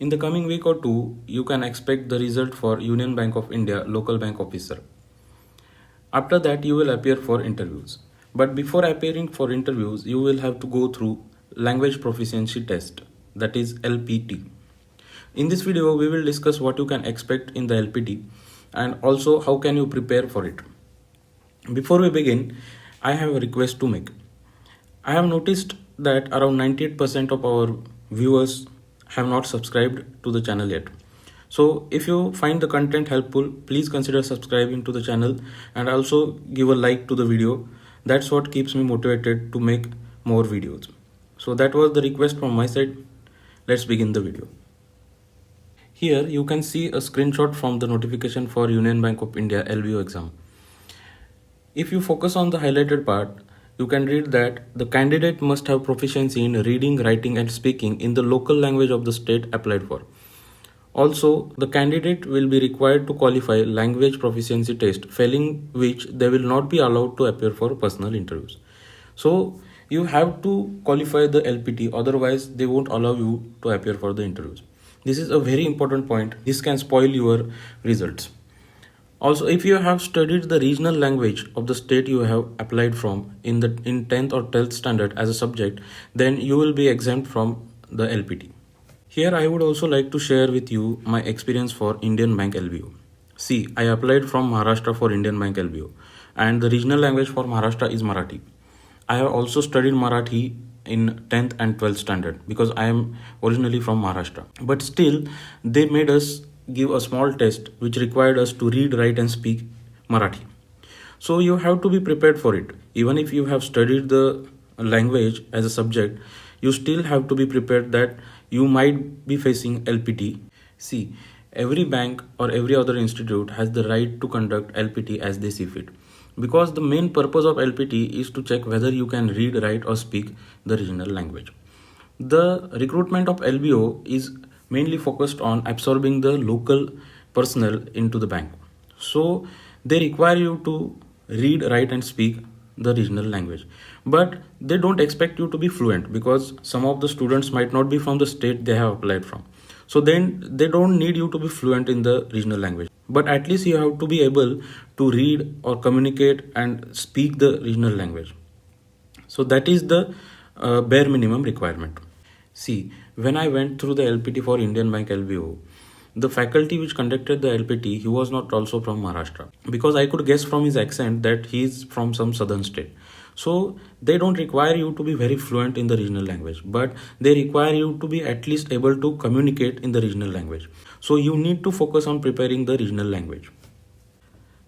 In the coming week or two, you can expect the result for Union Bank of India local bank officer. After that, you will appear for interviews. But before appearing for interviews, you will have to go through language proficiency test, that is LPT. In this video, we will discuss what you can expect in the LPT and also how can you prepare for it. Before we begin, I have a request to make. I have noticed that around 98% of our viewers have not subscribed to the channel yet. So if you find the content helpful, please consider subscribing to the channel and also give a like to the video. That's what keeps me motivated to make more videos. So that was the request from my side. Let's begin the video. Here you can see a screenshot from the notification for Union Bank of India LBO exam. If you focus on the highlighted part, you can read that the candidate must have proficiency in reading, writing and speaking in the local language of the state applied for. Also, the candidate will be required to qualify language proficiency test, failing which they will not be allowed to appear for personal interviews. So, you have to qualify the LPT, otherwise they won't allow you to appear for the interviews. This is a very important point. This can spoil your results. Also, if you have studied the regional language of the state you have applied from in 10th or 12th standard as a subject, then you will be exempt from the LPT. Here I would also like to share with you my experience for Indian Bank LBO. See, I applied from Maharashtra for Indian Bank LBO and the regional language for Maharashtra is Marathi. I have also studied Marathi in 10th and 12th standard because I am originally from Maharashtra. But still, they made us give a small test which required us to read, write and speak Marathi. So you have to be prepared for it. Even if you have studied the language as a subject, you still have to be prepared that you might be facing LPT. See, every bank or every other institute has the right to conduct LPT as they see fit. Because the main purpose of LPT is to check whether you can read, write or speak the regional language. The recruitment of LBO is mainly focused on absorbing the local personnel into the bank. So they require you to read, write and speak the regional language. But they don't expect you to be fluent because some of the students might not be from the state they have applied from. So then they don't need you to be fluent in the regional language. But at least you have to be able to read or communicate and speak the regional language. So that is the bare minimum requirement. See, when I went through the LPT for Indian Bank LBO, the faculty which conducted the LPT, he was not also from Maharashtra because I could guess from his accent that he is from some southern state. So they don't require you to be very fluent in the regional language, but they require you to be at least able to communicate in the regional language. So you need to focus on preparing the regional language.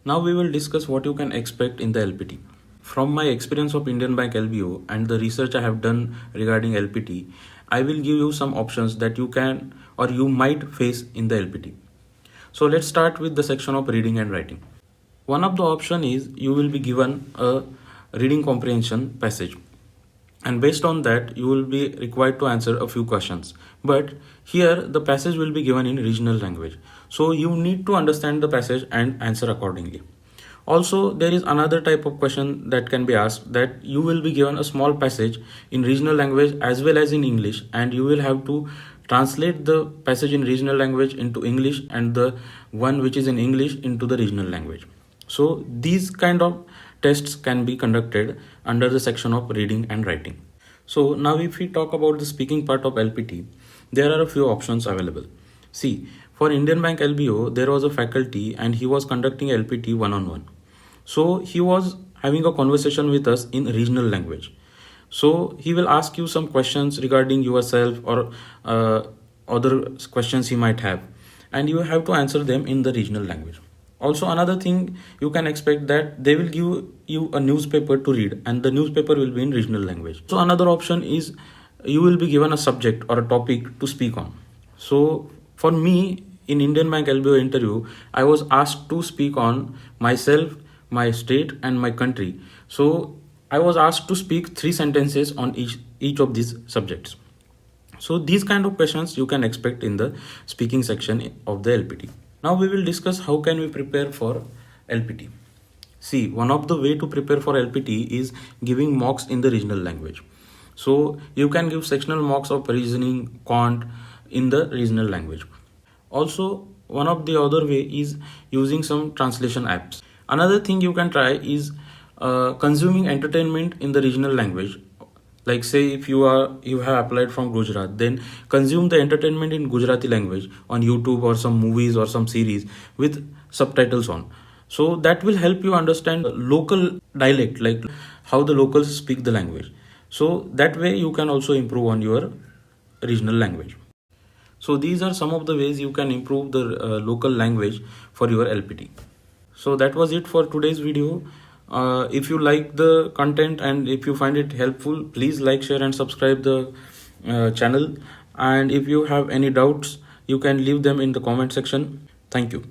Now we will discuss what you can expect in the LPT. From my experience of Indian Bank LBO and the research I have done regarding LPT, I will give you some options that you can or you might face in the LPT. So let's start with the section of reading and writing. One of the option is you will be given a reading comprehension passage. And based on that, you will be required to answer a few questions. But here the passage will be given in regional language. So you need to understand the passage and answer accordingly. Also, there is another type of question that can be asked that you will be given a small passage in regional language as well as in English and you will have to translate the passage in regional language into English and the one which is in English into the regional language. So these kind of tests can be conducted under the section of reading and writing. So now if we talk about the speaking part of LPT, there are a few options available. See, for Indian Bank LBO, there was a faculty and he was conducting LPT one-on-one. So he was having a conversation with us in regional language. So he will ask you some questions regarding yourself or other questions he might have, and you have to answer them in the regional language. Also, another thing you can expect that they will give you a newspaper to read and the newspaper will be in regional language. So another option is you will be given a subject or a topic to speak on. So for me in Indian Bank LBO interview, I was asked to speak on myself, my state and my country. So I was asked to speak 3 sentences on each of these subjects. So these kind of questions you can expect in the speaking section of the LPT. Now we will discuss how can we prepare for LPT. See, one of the way to prepare for LPT is giving mocks in the regional language. So you can give sectional mocks of reasoning, quant, in the regional language. Also, one of the other way is using some translation apps. Another thing you can try is consuming entertainment in the regional language. Like say if you have applied from Gujarat, then consume the entertainment in Gujarati language on YouTube or some movies or some series with subtitles on. So that will help you understand local dialect, like how the locals speak the language. So that way you can also improve on your regional language. So these are some of the ways you can improve the local language for your LPT. So that was it for today's video. If you like the content and if you find it helpful, please like, share and subscribe the channel. And if you have any doubts, you can leave them in the comment section. Thank you.